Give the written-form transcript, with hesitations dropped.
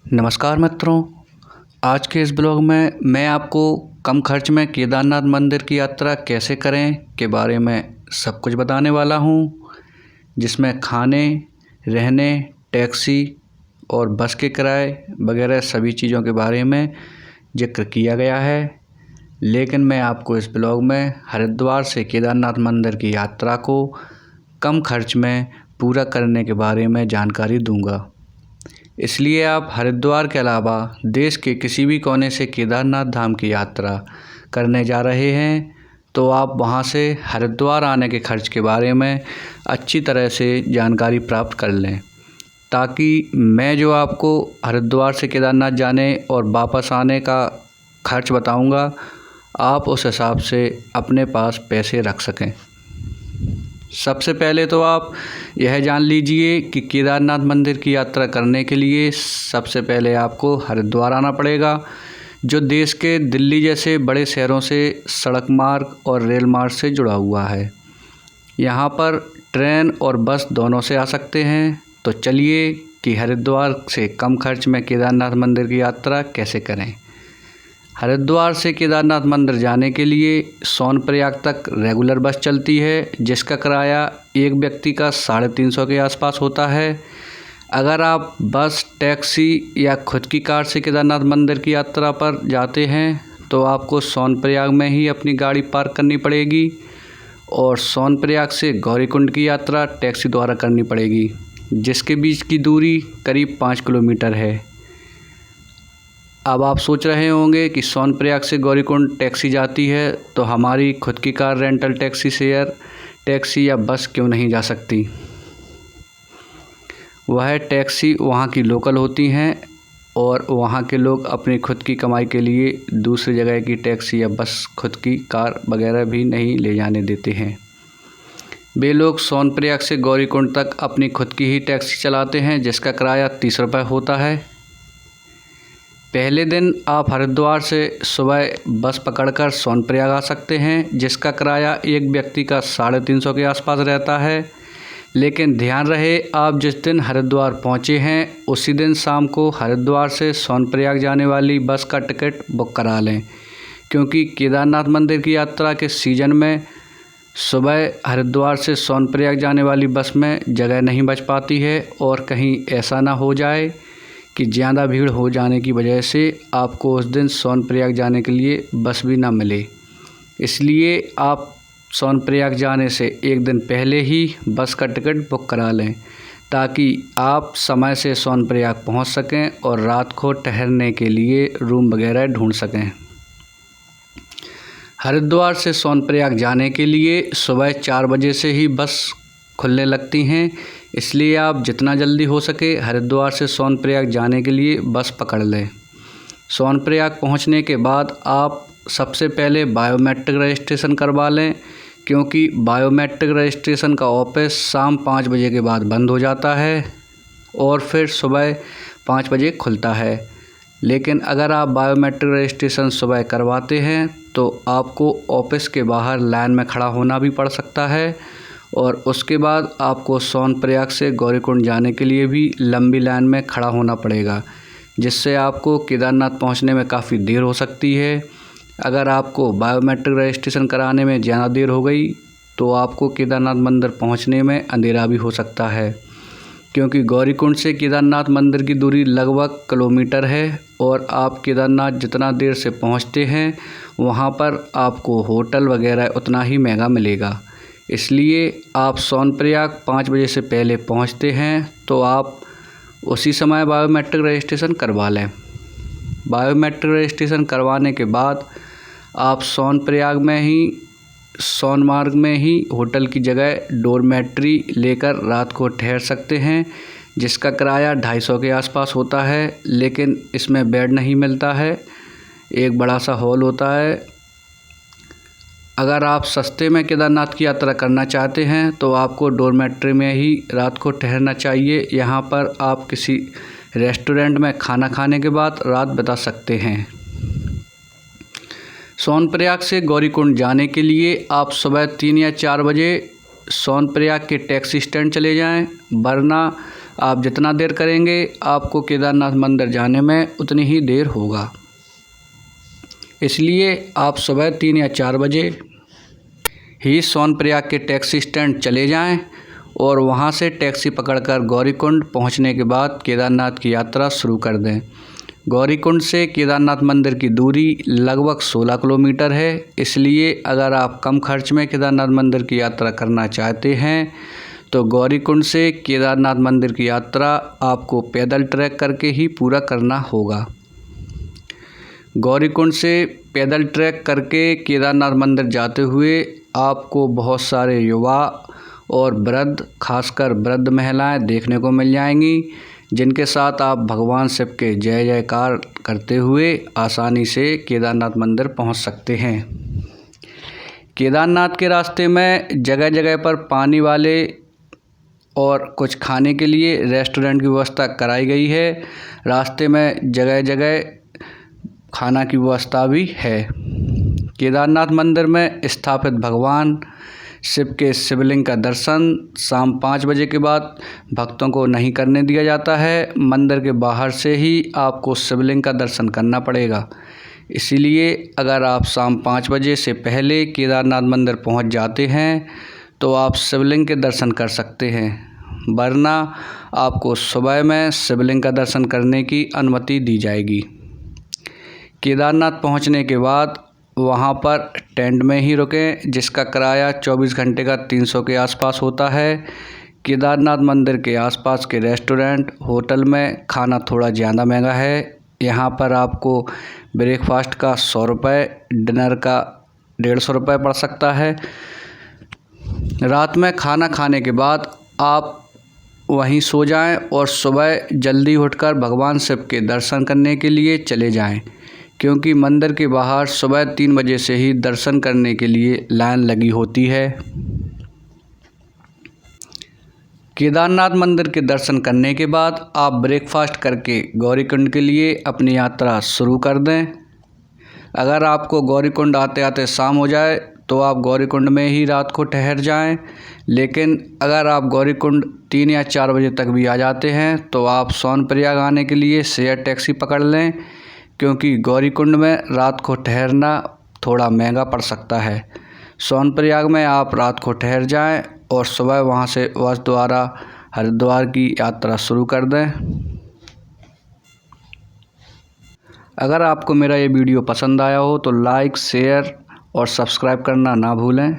नमस्कार मित्रों, आज के इस ब्लॉग में मैं आपको कम खर्च में केदारनाथ मंदिर की यात्रा कैसे करें के बारे में सब कुछ बताने वाला हूं, जिसमें खाने, रहने, टैक्सी और बस के किराए वगैरह सभी चीज़ों के बारे में जिक्र किया गया है। लेकिन मैं आपको इस ब्लॉग में हरिद्वार से केदारनाथ मंदिर की यात्रा को कम खर्च में पूरा करने के बारे में जानकारी दूंगा। इसलिए आप हरिद्वार के अलावा देश के किसी भी कोने से केदारनाथ धाम की यात्रा करने जा रहे हैं तो आप वहां से हरिद्वार आने के खर्च के बारे में अच्छी तरह से जानकारी प्राप्त कर लें, ताकि मैं जो आपको हरिद्वार से केदारनाथ जाने और वापस आने का खर्च बताऊंगा, आप उस हिसाब से अपने पास पैसे रख सकें। सबसे पहले तो आप यह जान लीजिए कि केदारनाथ मंदिर की यात्रा करने के लिए सबसे पहले आपको हरिद्वार आना पड़ेगा, जो देश के दिल्ली जैसे बड़े शहरों से सड़क मार्ग और रेल मार्ग से जुड़ा हुआ है। यहाँ पर ट्रेन और बस दोनों से आ सकते हैं। तो चलिए कि हरिद्वार से कम खर्च में केदारनाथ मंदिर की यात्रा कैसे करें। हरिद्वार से केदारनाथ मंदिर जाने के लिए सोनप्रयाग तक रेगुलर बस चलती है, जिसका किराया एक व्यक्ति का 350 के आसपास होता है। अगर आप बस, टैक्सी या खुद की कार से केदारनाथ मंदिर की यात्रा पर जाते हैं तो आपको सोनप्रयाग में ही अपनी गाड़ी पार्क करनी पड़ेगी और सोनप्रयाग से गौरीकुंड की यात्रा टैक्सी द्वारा करनी पड़ेगी, जिसके बीच की दूरी करीब 5 किलोमीटर है। अब आप सोच रहे होंगे कि सोनप्रयाग से गौरीकुंड टैक्सी जाती है तो हमारी खुद की car rental taxi, share taxi या बस क्यों नहीं जा सकती। वह टैक्सी वहाँ की लोकल होती हैं और वहाँ के लोग अपनी खुद की कमाई के लिए दूसरी जगह की टैक्सी या बस, खुद की कार वगैरह भी नहीं ले जाने देते हैं। वे लोग सोनप्रयाग से गौरीकुंड तक अपनी खुद की ही टैक्सी चलाते हैं, जिसका किराया 30 रुपये होता है। पहले दिन आप हरिद्वार से सुबह बस पकड़कर सोनप्रयाग आ सकते हैं, जिसका किराया एक व्यक्ति का 350 के आसपास रहता है। लेकिन ध्यान रहे, आप जिस दिन हरिद्वार पहुंचे हैं उसी दिन शाम को हरिद्वार से सोनप्रयाग जाने वाली बस का टिकट बुक करा लें, क्योंकि केदारनाथ मंदिर की यात्रा के सीज़न में सुबह हरिद्वार से सोनप्रयाग जाने वाली बस में जगह नहीं बच पाती है और कहीं ऐसा ना हो जाए कि ज़्यादा भीड़ हो जाने की वजह से आपको उस दिन सोनप्रयाग जाने के लिए बस भी ना मिले। इसलिए आप सोनप्रयाग जाने से एक दिन पहले ही बस का टिकट बुक करा लें, ताकि आप समय से सोनप्रयाग पहुंच सकें और रात को ठहरने के लिए रूम वगैरह ढूंढ सकें। हरिद्वार से सोनप्रयाग जाने के लिए सुबह 4 बजे से ही बस खुलने लगती हैं, इसलिए आप जितना जल्दी हो सके हरिद्वार से सोनप्रयाग जाने के लिए बस पकड़ लें। सोनप्रयाग पहुंचने के बाद आप सबसे पहले बायोमेट्रिक रजिस्ट्रेशन करवा लें, क्योंकि बायोमेट्रिक रजिस्ट्रेशन का ऑफिस शाम 5 बजे के बाद बंद हो जाता है और फिर सुबह 5 बजे खुलता है। लेकिन अगर आप बायोमेट्रिक रजिस्ट्रेशन सुबह करवाते हैं तो आपको ऑफिस के बाहर लाइन में खड़ा होना भी पड़ सकता है और उसके बाद आपको सोनप्रयाग से गौरीकुंड जाने के लिए भी लंबी लाइन में खड़ा होना पड़ेगा, जिससे आपको केदारनाथ पहुंचने में काफ़ी देर हो सकती है। अगर आपको बायोमेट्रिक रजिस्ट्रेशन कराने में ज़्यादा देर हो गई तो आपको केदारनाथ मंदिर पहुंचने में अंधेरा भी हो सकता है, क्योंकि गौरीकुंड से केदारनाथ मंदिर की दूरी लगभग किलोमीटर है और आप केदारनाथ जितना देर से पहुंचते हैं वहां पर आपको होटल वगैरह उतना ही महंगा मिलेगा। इसलिए आप सोनप्रयाग 5 बजे से पहले पहुंचते हैं तो आप उसी समय बायोमेट्रिक रजिस्ट्रेशन करवा लें। बायोमेट्रिक रजिस्ट्रेशन करवाने के बाद आप सोनप्रयाग में ही, सोनमार्ग में ही होटल की जगह डोरमेट्री लेकर रात को ठहर सकते हैं, जिसका किराया 250 के आसपास होता है। लेकिन इसमें बेड नहीं मिलता है, एक बड़ा सा हॉल होता है। अगर आप सस्ते में केदारनाथ की यात्रा करना चाहते हैं तो आपको डोरमेट्री में ही रात को ठहरना चाहिए। यहाँ पर आप किसी रेस्टोरेंट में खाना खाने के बाद रात बिता सकते हैं। सोनप्रयाग से गौरीकुंड जाने के लिए आप सुबह 3 या 4 बजे सोनप्रयाग के टैक्सी स्टैंड चले जाएं, वरना आप जितना देर करेंगे आपको केदारनाथ मंदिर जाने में उतनी ही देर होगा। इसलिए आप सुबह 3 या 4 बजे ही सोनप्रयाग के टैक्सी स्टैंड चले जाएं और वहां से टैक्सी पकड़कर गौरीकुंड पहुंचने के बाद केदारनाथ की यात्रा शुरू कर दें। गौरीकुंड से केदारनाथ मंदिर की दूरी लगभग 16 किलोमीटर है। इसलिए अगर आप कम खर्च में केदारनाथ मंदिर की यात्रा करना चाहते हैं तो गौरीकुंड से केदारनाथ मंदिर की यात्रा आपको पैदल ट्रैक करके ही पूरा करना होगा। गौरीकुंड से पैदल ट्रैक करके केदारनाथ मंदिर जाते हुए आपको बहुत सारे युवा और वृद्ध, खासकर वृद्ध महिलाएं देखने को मिल जाएंगी, जिनके साथ आप भगवान शिव के जय जयकार करते हुए आसानी से केदारनाथ मंदिर पहुंच सकते हैं। केदारनाथ के रास्ते में जगह जगह पर पानी वाले और कुछ खाने के लिए रेस्टोरेंट की व्यवस्था कराई गई है। रास्ते में जगह जगह खाना की व्यवस्था भी है। केदारनाथ मंदिर में स्थापित भगवान शिव के शिवलिंग का दर्शन शाम 5 बजे के बाद भक्तों को नहीं करने दिया जाता है। मंदिर के बाहर से ही आपको शिवलिंग का दर्शन करना पड़ेगा। इसीलिए अगर आप शाम 5 बजे से पहले केदारनाथ मंदिर पहुंच जाते हैं तो आप शिवलिंग के दर्शन कर सकते हैं, वरना आपको सुबह में शिवलिंग का दर्शन करने की अनुमति दी जाएगी। केदारनाथ पहुंचने के बाद वहां पर टेंट में ही रुकें, जिसका किराया 24 घंटे का 300 के आसपास होता है। केदारनाथ मंदिर के आसपास के रेस्टोरेंट, होटल में खाना थोड़ा ज़्यादा महंगा है। यहां पर आपको ब्रेकफास्ट का 100 रुपये, डिनर का 150 रुपये पड़ सकता है। रात में खाना खाने के बाद आप वहीं सो जाएं और सुबह जल्दी उठकर भगवान शिव के दर्शन करने के लिए चले जाएं, क्योंकि मंदिर के बाहर सुबह 3 बजे से ही दर्शन करने के लिए लाइन लगी होती है। केदारनाथ मंदिर के दर्शन करने के बाद आप ब्रेकफास्ट करके गौरीकुंड के लिए अपनी यात्रा शुरू कर दें। अगर आपको गौरीकुंड आते आते शाम हो जाए तो आप गौरीकुंड में ही रात को ठहर जाएं, लेकिन अगर आप गौरीकुंड 3 या 4 बजे तक भी आ जाते हैं तो आप सोनप्रयाग आने के लिए शेयर टैक्सी पकड़ लें, क्योंकि गौरीकुंड में रात को ठहरना थोड़ा महंगा पड़ सकता है। सोनप्रयाग में आप रात को ठहर जाएं और सुबह वहां से बस द्वारा हरिद्वार की यात्रा शुरू कर दें। अगर आपको मेरा ये वीडियो पसंद आया हो तो लाइक, शेयर और सब्सक्राइब करना ना भूलें।